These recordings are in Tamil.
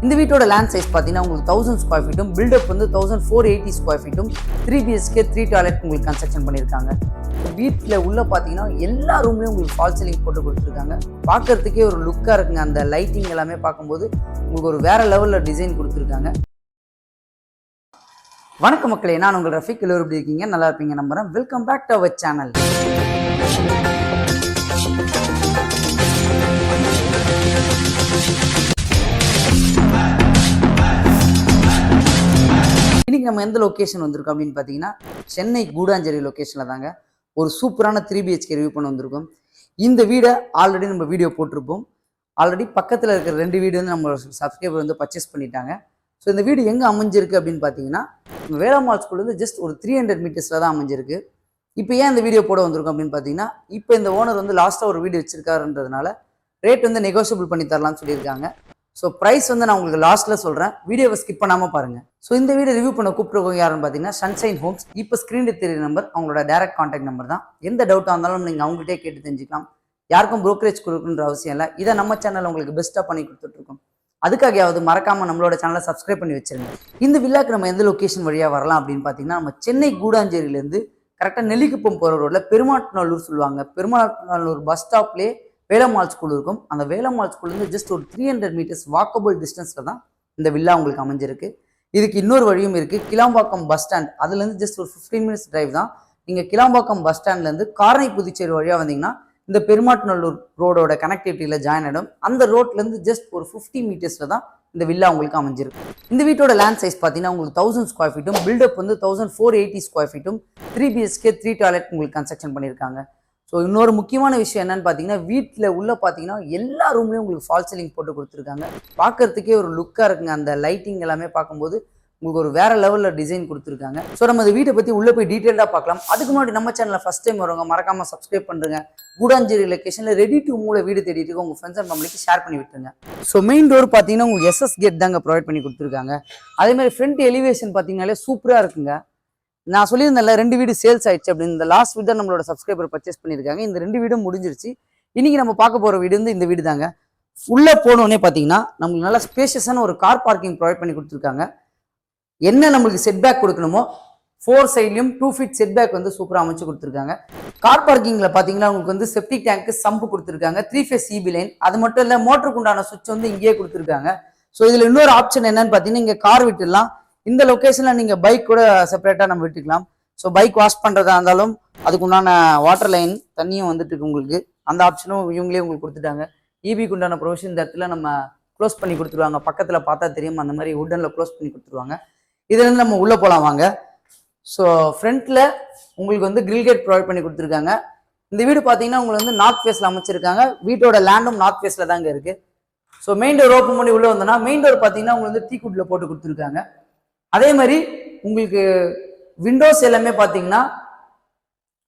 இந்த வீட்டோட லேண்ட் சைஸ் பார்த்தீங்கன்னா உங்களுக்கு 1000 ஸ்கொயர் ஃபீட்டும் பில்டப் வந்து 1480 ஸ்கொயர் ஃபீட்டும் 3 BHK 3 டாய்லெட் உங்களுக்கு கன்ஸ்ட்ரக்ஷன் பண்ணியிருக்காங்க. வீட்டில் உள்ள பார்த்தீங்கன்னா எல்லா ரூம்லேயும் உங்களுக்கு ஃபால் சீலிங் போட்டு கொடுத்துருக்காங்க. பார்க்கறதுக்கே ஒரு லுக்காக இருக்குங்க. அந்த லைட்டிங் எல்லாமே பார்க்கும்போது உங்களுக்கு ஒரு வேற லெவலில் டிசைன் கொடுத்துருக்காங்க. வணக்கம் மக்களே, நான் உங்கள் ரஃபிக். எல்லோரும் எப்படி இருக்கீங்க? நல்லா இருப்பீங்க நம்புறேன். Welcome back to our channel. இன்னைக்கு நம்ம எந்த லொக்கேஷன் வந்திருக்கோம் அப்படின்னு பார்த்தீங்கன்னா, சென்னை கூடாஞ்சேரி லொக்கேஷனில் தாங்க ஒரு சூப்பரான 3 BHK ரிவ்யூ பண்ண வந்திருக்கோம். இந்த வீடை ஆல்ரெடி நம்ம வீடியோ போட்டிருப்போம். ஆல்ரெடி பக்கத்தில் இருக்கிற 2 வீடு வந்து நம்ம சப்ஸ்கிரைபர் வந்து பர்ச்சேஸ் பண்ணிட்டாங்க. ஸோ இந்த வீடு எங்கே அமைஞ்சிருக்கு அப்படின்னு பார்த்தீங்கன்னா, வேலம்மாள் ஸ்கூல்லேருந்து ஜஸ்ட் ஒரு 300 மீட்டர்ஸில் தான் அமைஞ்சிருக்கு. இப்போ ஏன் இந்த வீடியோ போட வந்திருக்கோம் அப்படின்னு பார்த்தீங்கன்னா, இப்போ இந்த ஓனர் வந்து லாஸ்ட்டாக ஒரு வீடு வச்சிருக்காருன்றதுனால ரேட் வந்து நெகோஷியபிள் பண்ணி தரலாம்னு சொல்லியிருக்காங்க. ஸோ ப்ரைஸ் வந்து நான் உங்களுக்கு லாஸ்ட்டில் சொல்கிறேன், வீடியோவை ஸ்கிப் பண்ணாமல் பாருங்கள். ஸோ இந்த வீடியோ ரிவ்யூ பண்ண கூப்பிட்ருக்கோங்க யாருன்னு பார்த்தீங்கன்னா, சன்ஷைன் ஹோம்ஸ். இப்போ ஸ்க்ரீனில் தெரிய நம்பர் அவங்களோட டேரக்ட் கான்டாக்ட் நம்பர் தான். எந்த டவுட்டாக இருந்தாலும் நீங்கள் அவங்ககிட்டே கேட்டு தெரிஞ்சுக்கலாம். யாருக்கும் ப்ரோக்கரேஜ் கொடுக்குன்ற அவசியம் இல்லை. இதை நம்ம சேனல் உங்களுக்கு பெஸ்ட்டாக பண்ணி கொடுத்துட்ருக்கோம். அதுக்காகயாவது மறக்காமல் நம்மளோட சேனலை சப்ஸ்கிரைப் பண்ணி வச்சிருங்க. இந்த வில்லாக்கு நம்ம எந்த லொக்கேஷன் வழியாக வரலாம் அப்படின்னு பார்த்தீங்கன்னா, நம்ம சென்னை கூடாஞ்சேரியிலேருந்து கரெக்டாக நெல்லிக்குப்பம் போகிற ரோட்டில் பெருமாட்நல்லூர் சொல்லுவாங்க. பெருமாட்நல்லூர் பஸ் ஸ்டாப்லேயே வேலம்மாள் ஸ்கூல் இருக்கும். அந்த வேலம்மாள் ஸ்கூல்லேருந்து ஜஸ்ட் ஒரு 300 மீட்டர்ஸ் வாக்கபிள் டிஸ்டன்ஸில் தான் இந்த வில்லா உங்களுக்கு அமைஞ்சிருக்கு. இதுக்கு இன்னொரு வழியும் இருக்குது. கிளாம்பாக்கம் பஸ் ஸ்டாண்ட், அதுலேருந்து ஜஸ்ட் ஒரு 15 மினிட்ஸ் டிரைவ் தான். நீங்கள் கிளாம்பாக்கம் பஸ் ஸ்டாண்ட்லேருந்து காரணை புதுச்சேரி வழியாக வந்தீங்கன்னா இந்த பெருமாட்நல்லூர் ரோடோட கனெக்டிவிட்டியில் ஜாயின் ஆகிடும். அந்த ரோட்லேருந்து ஜஸ்ட் ஒரு 50 மீட்டர்ஸில் தான் இந்த வில்லா உங்களுக்கு அமைஞ்சிருக்கு. இந்த வீட்டோட லேண்ட் சைஸ் பார்த்தீங்கன்னா உங்களுக்கு 1000 ஸ்கொயர் ஃபீட்டும் பில்டப் வந்து 1480 ஸ்கொயர் ஃபீட்டும் 3 BHK 3 டாய்லெட் உங்களுக்கு கன்ஸ்ட்ரக்ஷன் பண்ணியிருக்காங்க. ஸோ இன்னொரு முக்கியமான விஷயம் என்னன்னு பார்த்தீங்கன்னா, வீட்டில் உள்ள பார்த்தீங்கன்னா எல்லா ரூம்லேயும் உங்களுக்கு ஃபால் சீலிங் போட்டு கொடுத்துருக்காங்க. பார்க்கறதுக்கே ஒரு லுக்காக இருக்குங்க. அந்த லைட்டிங் எல்லாமே பார்க்கும்போது உங்களுக்கு ஒரு வேற லெவலில் டிசைன் கொடுத்துருக்காங்க. ஸோ நம்ம இந்த வீட்டை பற்றி உள்ளே போய் டீட்டெயிலாக பார்க்கலாம். அதுக்கு முன்னாடி நம்ம சேனலில் ஃபஸ்ட் டைம் வரவங்க மறக்காமல் சப்ஸ்கிரைப் பண்ணுறங்க. கூடாஞ்சேரி லொக்கேஷனில் ரெடி டு மூல வீடு தேடிட்டு உங்கள் ஃப்ரெண்ட்ஸ் அண்ட் ஃபேமிலிக்கு ஷேர் பண்ணி விட்டுருங்க. ஸோ மெயின் டோர் பார்த்தீங்கன்னா உங்களுக்கு SS கேட் தாங்க ப்ரொவைட் பண்ணி கொடுத்துருக்காங்க. அதேமாதிரி ஃப்ரண்ட் எலிவேஷன் பார்த்தீங்கன்னாலே சூப்பராக இருக்குங்க. நான் சொல்லியிருந்தேன்ல 2 வீடு சேல்ஸ் ஆயிடுச்சு அப்படின்னு. இந்த லாஸ்ட் வீடு தான் நம்மளோட சப்ஸ்கிரைபர் பர்ச்சேஸ் பண்ணியிருக்காங்க. இந்த 2 வீடும் முடிஞ்சிருச்சு. இன்னைக்கு நம்ம பார்க்க போகிற வீடு வந்து இந்த வீடு தாங்க. ஃபுல்லாக போனோடனே பார்த்தீங்கன்னா நம்மளுக்கு நல்லா ஸ்பேஷியஸான ஒரு கார் பார்க்கிங் ப்ரொவைட் பண்ணி கொடுத்துருக்காங்க. என்ன நம்மளுக்கு செட்பேக் கொடுக்கணுமோ 4 சைட்லையும் 2 ஃபீட் செட்பேக் வந்து சூப்பராக அமைச்சு கொடுத்துருக்காங்க. கார் பார்க்கிங்கில் பார்த்தீங்கன்னா உங்களுக்கு வந்து செப்டிக் டேங்க்கு சம்பு கொடுத்துருக்காங்க. 3 ஃபேஸ் EB லைன். அது மட்டும் இல்லை, மோட்டருக்கு உண்டான சுவிட்ச் வந்து இங்கேயே கொடுத்துருக்காங்க. ஸோ இதில் இன்னொரு ஆப்ஷன் என்னன்னு பார்த்தீங்கன்னா, இங்கே கார் விட்டுடலாம். இந்த லொக்கேஷனில் நீங்கள் பைக் கூட செப்பரேட்டாக நம்ம விட்டுக்கலாம். ஸோ பைக் வாஷ் பண்ணுறதா இருந்தாலும் அதுக்கு உண்டான வாட்டர் லைன் தண்ணியும் வந்துட்டு இருக்கு உங்களுக்கு. அந்த ஆப்ஷனும் இவங்களே உங்களுக்கு கொடுத்துட்டாங்க. EBக்கு உண்டான ப்ரொவிஷன் இந்த இடத்துல நம்ம க்ளோஸ் பண்ணி கொடுத்துருவாங்க. பக்கத்தில் பார்த்தா தெரியும், அந்த மாதிரி வுட்டனில் க்ளோஸ் பண்ணி கொடுத்துருவாங்க. இதுலேருந்து நம்ம உள்ளே போகலாம் வாங்க. ஸோ ஃப்ரண்ட்டில் உங்களுக்கு வந்து கிரில் கேட் ப்ரொவைட் பண்ணி கொடுத்துருக்காங்க. இந்த வீடு பார்த்தீங்கன்னா உங்களுக்கு வந்து நார்த் ஃபேஸில் அமைச்சிருக்காங்க. வீட்டோட லேண்டும் நார்த் ஃபேஸில் தாங்க இருக்குது. ஸோ மெயின் டோர் ஓப்பன் பண்ணி உள்ளே வந்தோன்னா மெயின் டோர் பார்த்தீங்கன்னா உங்களுக்கு வந்து டீக்குட்டில் போட்டு கொடுத்துருக்காங்க. அதே மாதிரி உங்களுக்கு விண்டோஸ் எல்லாமே பார்த்தீங்கன்னா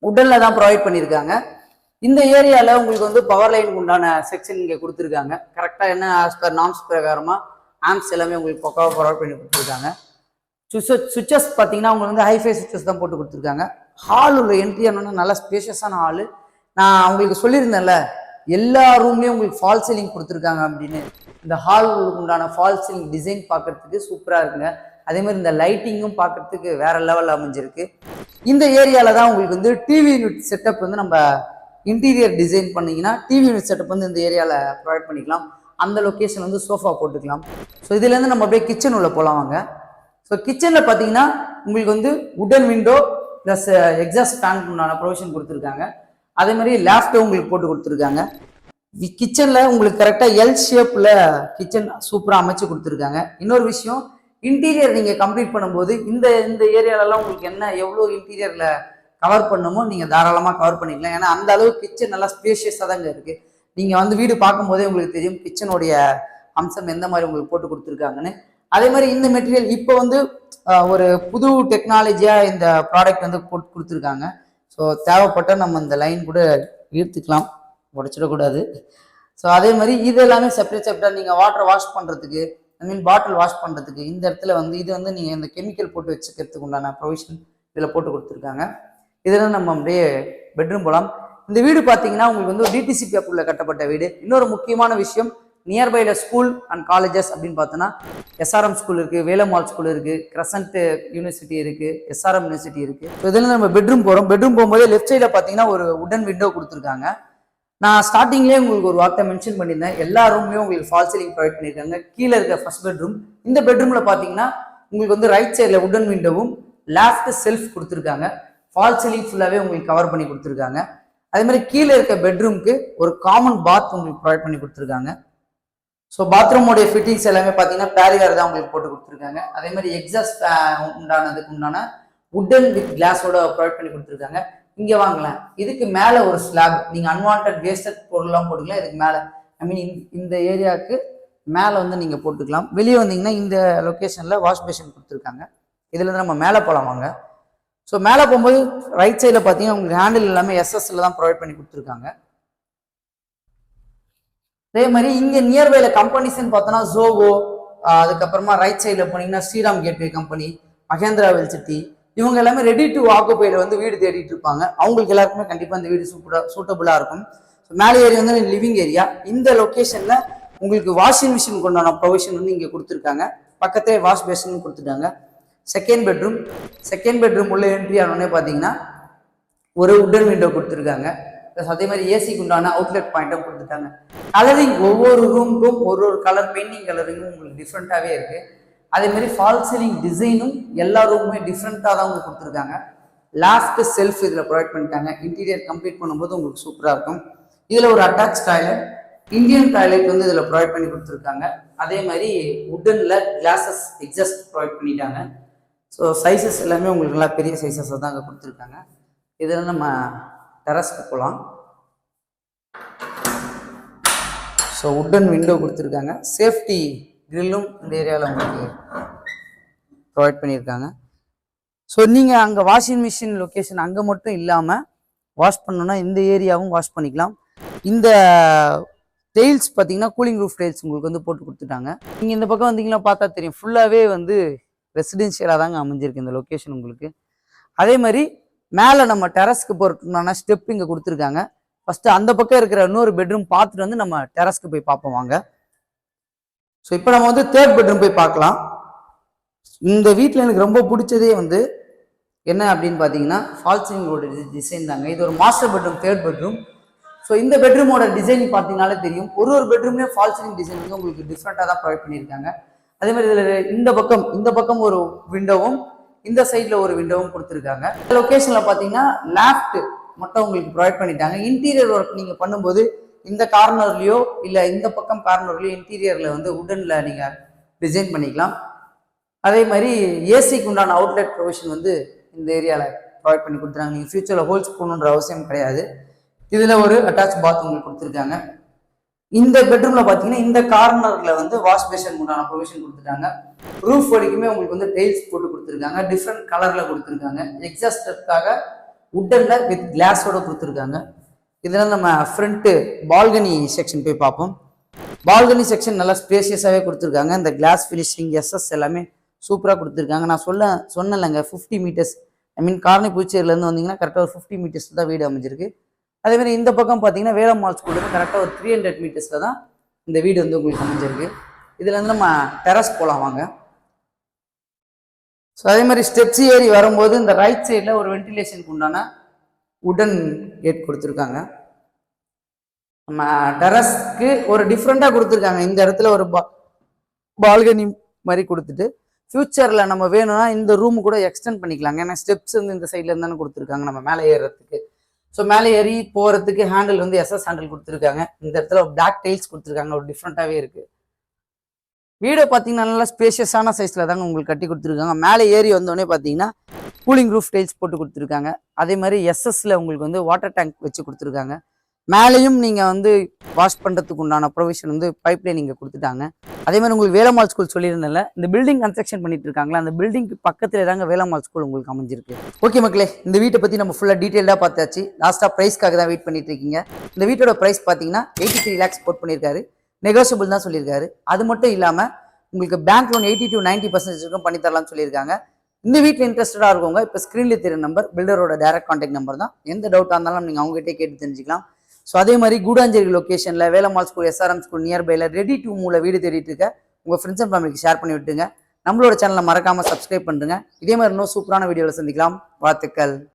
உட்டன்ல தான் ப்ரொவைட் பண்ணியிருக்காங்க. இந்த ஏரியாவில் உங்களுக்கு வந்து பவர் லைனுக்கு உண்டான செக்ஷன் இங்கே கொடுத்துருக்காங்க. கரெக்டாக என்ன ஆஸ் பர் நார்ம்ஸ் பிரகாரமாக ஆம்ப்ஸ் எல்லாமே உங்களுக்கு பக்காவாக ப்ரொவைட் பண்ணி கொடுத்துருக்காங்க. சுவிச்சஸ் பார்த்தீங்கன்னா உங்களுக்கு வந்து ஹைஃபை சுவிச்சஸ் தான் போட்டு கொடுத்துருக்காங்க. ஹால் உள்ள என்ட்ரி ஆனோன்னா நல்லா ஸ்பேஷியஸான ஹாலு. நான் உங்களுக்கு சொல்லியிருந்தேன்ல எல்லா ரூம்லேயும் உங்களுக்கு ஃபால் சீலிங் கொடுத்துருக்காங்க அப்படின்னு. இந்த ஹால் உண்டான ஃபால் சீலிங் டிசைன் பார்க்கறதுக்கு சூப்பராக இருக்குங்க. அதே மாதிரி இந்த லைட்டிங்கும் பார்க்கறதுக்கு வேற லெவலில் அமைஞ்சிருக்கு. இந்த ஏரியாவில் தான் உங்களுக்கு வந்து டிவி யூனிட் செட்டப் வந்து நம்ம இன்டீரியர் டிசைன் பண்ணிங்கன்னா டிவி யூனிட் செட்டப் வந்து இந்த ஏரியாவில் ப்ரொவைட் பண்ணிக்கலாம். அந்த லொக்கேஷன் வந்து சோஃபா போட்டுக்கலாம். ஸோ இதுலேருந்து நம்ம அப்படியே கிச்சன் உள்ள போகலாம் வாங்க. ஸோ கிச்சனில் பார்த்தீங்கன்னா உங்களுக்கு வந்து உடன் விண்டோ ப்ளஸ் எக்ஸாஸ்ட் ஃபேனுக்கு உண்டான ப்ரொவிஷன் கொடுத்துருக்காங்க. அதே மாதிரி லேப்டும் உங்களுக்கு போட்டு கொடுத்துருக்காங்க. கிச்சனில் உங்களுக்கு கரெக்டாக L ஷேப்பில் கிச்சன் சூப்பராக அமைச்சு கொடுத்துருக்காங்க. இன்னொரு விஷயம், இன்டீரியர் நீங்கள் கம்ப்ளீட் பண்ணும்போது இந்த ஏரியாலலாம் உங்களுக்கு என்ன எவ்வளோ இன்டீரியரில் கவர் பண்ணுமோ நீங்கள் தாராளமாக கவர் பண்ணிக்கலாம். ஏன்னா அந்த அளவுக்கு கிச்சன் நல்லா ஸ்பேஷியஸாக தாங்க இருக்குது. நீங்கள் வந்து வீடு பார்க்கும்போதே உங்களுக்கு தெரியும் கிச்சனுடைய அம்சம் எந்த மாதிரி உங்களுக்கு போட்டு கொடுத்துருக்காங்கன்னு. அதே மாதிரி இந்த மெட்டீரியல் இப்போ வந்து ஒரு புது டெக்னாலஜியாக இந்த ப்ராடக்ட் வந்து போட்டு கொடுத்துருக்காங்க. ஸோ தேவைப்பட்ட நம்ம இந்த லைன் கூட இழுத்துக்கலாம், உடச்சிடக்கூடாது. ஸோ அதே மாதிரி இது எல்லாமே செப்பரேட்டாக நீங்கள் வாட்டர் வாஷ் பண்ணுறதுக்கு, பாட்டில் வாஷ் பண்ணுறதுக்கு இந்த இடத்துல வந்து இது வந்து நீங்கள் இந்த கெமிக்கல் போட்டு வச்சுக்கிறதுக்கு உண்டான ப்ரொவிஷன் இதில் போட்டு கொடுத்துருக்காங்க. இதில் நம்ம அப்படியே பெட்ரூம் போகலாம். இந்த வீடு பார்த்தீங்கன்னா உங்களுக்கு வந்து DTCP அப்ரூவலில் கட்டப்பட்ட வீடு. இன்னொரு முக்கியமான விஷயம், நியர்பைல ஸ்கூல் அண்ட் காலேஜஸ் அப்படின்னு பார்த்தோன்னா எஸ்ஆர்எம் ஸ்கூல் இருக்குது, வேலம்மாள் ஸ்கூல் இருக்குது, கிரசன்ட் யூனிவர்சிட்டி இருக்குது, எஸ்ஆர்எம் யூனிவர்சிட்டி இருக்குது. ஸோ இதில் நம்ம பெட்ரூம் போகிறோம். பெட்ரூம் போகும்போது லெஃப்ட் சைடில் பார்த்தீங்கன்னா ஒரு உடன் விண்டோ கொடுத்துருக்காங்க. நான் ஸ்டார்டிங்லேயே உங்களுக்கு ஒரு வார்த்தை மென்ஷன் பண்ணியிருந்தேன், எல்லா ரூம்லேயும் உங்களுக்கு ஃபால் சீலிங் ப்ரொவைட் பண்ணியிருக்காங்க. கீழே இருக்க ஃபர்ஸ்ட் பெட்ரூம். இந்த பெட்ரூமில் பார்த்தீங்கன்னா உங்களுக்கு வந்து ரைட் சைடில் உடன் விண்டோவும் லேஃப்ட் செல்ஃப் கொடுத்துருக்காங்க. ஃபால் சீலிங் ஃபுல்லாகவே உங்களுக்கு கவர் பண்ணி கொடுத்துருக்காங்க. அதே மாதிரி கீழே இருக்க பெட்ரூம்க்கு ஒரு காமன் பாத் உங்களுக்கு ப்ரொவைட் பண்ணி கொடுத்துருக்காங்க. ஸோ பாத்ரூமோடைய ஃபிட்டிங்ஸ் எல்லாமே பார்த்தீங்கன்னா பேரிகார் தான் உங்களுக்கு போட்டு கொடுத்துருக்காங்க. அதே மாதிரி எக்ஸாஸ்ட் உண்டான உட்டன் வித் கிளாஸோட ப்ரொவைட் பண்ணி கொடுத்துருக்காங்க. இங்கே வாங்கலாம், இதுக்கு மேலே ஒரு ஸ்லாப், நீங்கள் அன்வான்ட் வேஸ்டட் பொருள்லாம் போட்டுக்கலாம். இதுக்கு மேலே ஐ மீன் இந்த ஏரியாவுக்கு மேலே வந்து நீங்கள் போட்டுக்கலாம். வெளியே வந்தீங்கன்னா இந்த லொக்கேஷனில் வாஷ் பேஷன் கொடுத்துருக்காங்க. இதுலேருந்து நம்ம மேலே போகலாம் வாங்க. ஸோ மேலே போகும்போது ரைட் சைடில் பார்த்தீங்கன்னா உங்களுக்கு ஹேண்டில் எல்லாமே எஸ்எஸ்ல தான் ப்ரொவைட் பண்ணி கொடுத்துருக்காங்க. அதே மாதிரி இங்கே நியர்பைல கம்பெனிஸ்ன்னு பார்த்தோன்னா ஜோகோ, அதுக்கப்புறமா ரைட் சைடில் போனீங்கன்னா ஸ்ரீராம் கேட்வே கம்பெனி, மகேந்திரா வெல்சிட்டி, இவங்க எல்லாமே ரெடி டு ஆக்குபைல வந்து வீடு தேடிட்டு இருப்பாங்க. அவங்களுக்கு எல்லாருக்குமே கண்டிப்பாக இந்த வீடு சூட்டபுளாக இருக்கும். ஸோ மேலே ஏரியா வந்து லிவிங் ஏரியா. இந்த லொக்கேஷனில் உங்களுக்கு வாஷிங் மிஷின் கொண்டான ப்ரொவிஷன் வந்து இங்கே கொடுத்துருக்காங்க. பக்கத்தே வாஷ் பேஷன் கொடுத்துட்டாங்க. செகண்ட் பெட்ரூம் உள்ள என்ட்ரி ஆனோடனே பார்த்தீங்கன்னா ஒரு உடன் விண்டோ கொடுத்துருக்காங்க. ப்ளஸ் அதே மாதிரி ஏசிக்கு உண்டான அவுட்லெட் பாயிண்ட்டும் கொடுத்துட்டாங்க. கலரிங் ஒவ்வொரு ரூமுக்கும் ஒரு கலர் பெயிண்டிங் கலரிங்கும் உங்களுக்கு டிஃப்ரெண்ட்டாகவே இருக்குது. அதே மாதிரி ஃபால் சீலிங் டிசைனும் எல்லா ரூமுமே டிஃப்ரெண்ட்டாக தான் உங்களுக்கு கொடுத்துருக்காங்க. லாஸ்ட் செல்ஃப் இதில் ப்ரொவைட் பண்ணிட்டாங்க. இன்டீரியர் கம்ப்ளீட் பண்ணும்போது உங்களுக்கு சூப்பராக இருக்கும். இதில் ஒரு அட்டாச் டாய்லெட், இந்தியன் டாய்லெட் வந்து இதில் ப்ரொவைட் பண்ணி கொடுத்துருக்காங்க. அதே மாதிரி உட்டனில் கிளாஸஸ் எக்ஸாஸ்ட் ப்ரொவைட் பண்ணிட்டாங்க. ஸோ சைஸஸ் எல்லாமே உங்களுக்கு நல்லா பெரிய சைஸஸாக தான் அங்கே கொடுத்துருக்காங்க. இதில் நம்ம டெரஸ்க்கு போகலாம். ஸோ உட்டன் விண்டோ கொடுத்துருக்காங்க. சேஃப்டி கிரில்லும் இந்த ஏரியாவில் உங்களுக்கு ப்ரொவைட் பண்ணியிருக்காங்க. ஸோ நீங்கள் அங்கே வாஷிங் மிஷின் லொக்கேஷன் அங்கே மட்டும் இல்லாமல் வாஷ் பண்ணணுன்னா இந்த ஏரியாவும் வாஷ் பண்ணிக்கலாம். இந்த டெயில்ஸ் பார்த்தீங்கன்னா கூலிங் ரூஃப் டெயில்ஸ் உங்களுக்கு வந்து போட்டு கொடுத்துட்டாங்க. நீங்கள் இந்த பக்கம் வந்தீங்கன்னா பார்த்தா தெரியும், ஃபுல்லாகவே வந்து ரெசிடென்ஷியலாக தாங்க அமைஞ்சிருக்கு இந்த லொக்கேஷன் உங்களுக்கு. அதே மாதிரி மேலே நம்ம டெரஸ்க்கு போகிறதுக்குனான ஸ்டெப் இங்கே கொடுத்துருக்காங்க. ஃபஸ்ட்டு அந்த பக்கம் இருக்கிற இன்னொரு பெட்ரூம் பார்த்துட்டு வந்து நம்ம டெரஸ்க்கு போய் பார்ப்போம் வாங்க. ஸோ இப்போ நம்ம வந்து தேர்ட் பெட்ரூம் போய் பார்க்கலாம். இந்த வீட்டில் எனக்கு ரொம்ப பிடிச்சதே வந்து என்ன அப்படின்னு பார்த்தீங்கன்னா ஃபால் சீலிங்கோட டிசைன் தாங்க. இது ஒரு master bedroom, third bedroom. So இந்த பெட்ரூமோட டிசைன் பார்த்தீங்கன்னாலே தெரியும், ஒரு பெட்ரூம்லேயும் ஃபால் சீலிங் டிசைன் வந்து உங்களுக்கு டிஃப்ரெண்ட்டாக தான் ப்ரொவைட் பண்ணியிருக்காங்க. அதே மாதிரி இதில் இந்த பக்கம் ஒரு விண்டோவும் இந்த சைடில் ஒரு விண்டோவும் கொடுத்துருக்காங்க. லொக்கேஷனில் பார்த்தீங்கன்னா லேஃப்ட் மட்டும் உங்களுக்கு ப்ரொவைட் பண்ணிட்டாங்க. இன்டீரியர் ஒர்க் நீங்கள் பண்ணும்போது இந்த கார்னர்லேயோ இல்லை இந்த பக்கம் கார்னர்லேயோ இன்டீரியரில் வந்து உடனில் நீங்கள் டிசைன் பண்ணிக்கலாம். அதே மாதிரி ஏசிக்கு உண்டான அவுட்லெட் ப்ரொவிஷன் வந்து இந்த ஏரியாவில் ப்ரொவைட் பண்ணி கொடுத்துருக்காங்க. நீங்கள் ஃபியூச்சரில் ஹோல்ஸ் போகணுன்ற அவசியம் கிடையாது. இதில் ஒரு அட்டாச் பாத் உங்களுக்கு கொடுத்துருக்காங்க. இந்த பெட்ரூமில் பார்த்தீங்கன்னா இந்த கார்னரில் வந்து வாஷ் பேஷன் உண்டான ப்ரொவிஷன் கொடுத்துட்டாங்க. ரூஃப் வரைக்குமே உங்களுக்கு வந்து டைல்ஸ் போட்டு கொடுத்துருக்காங்க. டிஃப்ரெண்ட் கலரில் கொடுத்துருக்காங்க. எக்ஸாஸ்டருக்காக உட்டனில் வித் கிளாஸோட கொடுத்துருக்காங்க. இதில் நம்ம ஃப்ரண்ட்டு பால்கனி செக்ஷன் போய் பார்ப்போம். பால்கனி செக்ஷன் நல்லா ஸ்பேஷியஸாகவே கொடுத்துருக்காங்க. இந்த கிளாஸ் ஃபினிஷிங் எஸ்எஸ் எல்லாமே சூப்பராக கொடுத்துருக்காங்க. நான் சொன்னேன்லங்க 50 மீட்டர்ஸ், ஐ மீன் கார்னி பூச்சேரியிலேருந்து வந்தீங்கன்னா கரெக்டாக ஒரு 50 மீட்டர்ஸ் தான் வீடு அமைஞ்சிருக்கு. அதேமாதிரி இந்த பக்கம் பார்த்தீங்கன்னா வேலம்மாள் ஸ்கூலுக்கு கரெக்டாக ஒரு 300 மீட்டர்ஸில் தான் இந்த வீடு வந்து உங்களுக்கு அமைஞ்சிருக்கு. இதுலேருந்து நம்ம டெரஸ் போகலாம் வாங்க. ஸோ அதே மாதிரி ஸ்டெப்ஸ் ஏறி வரும்போது இந்த ரைட் சைடில் ஒரு வென்டிலேஷனுக்கு உண்டான உடன் கேட் கொடுத்துருக்காங்க. நம்ம டெரஸ்க்கு ஒரு டிஃப்ரெண்ட்டாக கொடுத்துருக்காங்க. இந்த இடத்துல ஒரு பால்கனி மாதிரி கொடுத்துட்டு ஃபியூச்சரில் நம்ம வேணும்னா இந்த ரூமு கூட எக்ஸ்டெண்ட் பண்ணிக்கலாங்க. ஏன்னா ஸ்டெப்ஸ் வந்து இந்த சைடில் இருந்தானே கொடுத்துருக்காங்க நம்ம மேலே ஏறுறதுக்கு. ஸோ மேலே ஏறி போகிறதுக்கு ஹேண்டில் வந்து எஸ்எஸ் ஹேண்டில் கொடுத்துருக்காங்க. இந்த இடத்துல பிளாக் டைல்ஸ் கொடுத்துருக்காங்க. ஒரு டிஃப்ரெண்ட்டாகவே இருக்குது. வீடை பார்த்தீங்கன்னா நல்லா ஸ்பேஷியஸான சைஸில் தாங்க உங்களுக்கு கட்டி கொடுத்துருக்காங்க. மேலே ஏறி வந்தோடனே பார்த்தீங்கன்னா கூலிங் ரூஃப் டைல்ஸ் போட்டு கொடுத்துருக்காங்க. அதே மாதிரி எஸ்எஸ்ல உங்களுக்கு வந்து வாட்டர் டேங்க் வச்சு கொடுத்துருக்காங்க. மேலேயும் நீங்கள் வந்து வாஷ் பண்ணுறதுக்கு உண்டான ப்ரொவிஷன் வந்து பைப் லைன் இங்கே கொடுத்துட்டாங்க. அதே மாதிரி உங்களுக்கு வேலம்மாள் ஸ்கூல் சொல்லியிருந்தேன்ல, இந்த பில்டிங் கன்ஸ்ட்ரக்ஷன் பண்ணிட்டு இருக்காங்களா, அந்த பில்டிங்க்கு பக்கத்தில் தாங்க வேலம்மாள் ஸ்கூல் உங்களுக்கு அமைஞ்சிருக்கு. ஓகே மக்களே, இந்த வீட்டை பற்றி நம்ம ஃபுல்லாக டீட்டெயிலாக பார்த்தாச்சு. லாஸ்ட்டாக ப்ரைஸ்க்காக தான் வெயிட் பண்ணிட்டு இருக்கீங்க. இந்த வீட்டோட ப்ரைஸ் பார்த்தீங்கன்னா 83 lakhs போட் பண்ணியிருக்காரு. நெகோஷியபிள் தான் சொல்லியிருக்காரு. அது மட்டும் இல்லாமல் உங்களுக்கு பேங்க் லோன் 80 to 90% பண்ணி தரலாம்னு சொல்லியிருக்காங்க. இந்த வீட்டில் இன்ட்ரெஸ்டடாக இருக்கவங்க இப்போ ஸ்க்ரீனில் தெரியும் நம்பர் பில்டரோட டைரக்ட் கான்டாக்ட் நம்பர் தான். எந்த டவுட்டாக இருந்தாலும் நீங்கள் அவங்ககிட்டே கேட்டு தெரிஞ்சுக்கலாம். ஸோ அதே மாதிரி கூடாஞ்சேரி லொக்கேஷனில் வேலம்மாள் ஸ்கூல் SRM ஸ்கூல் நியர்பைல ரெடி டு மூவ்ல வீடு தேடிட்டு இருக்க உங்கள் ஃப்ரெண்ட்ஸ் அண்ட் ஃபேமிலிக்கு ஷேர் பண்ணி விட்டுங்க. நம்மளோட சேனலை மறக்காமல் சப்ஸ்கிரைப் பண்ணுங்க. இதே மாதிரி இன்னும் சூப்பரான வீடியோவில் சந்திக்கலாம். வாழ்த்துக்கள்.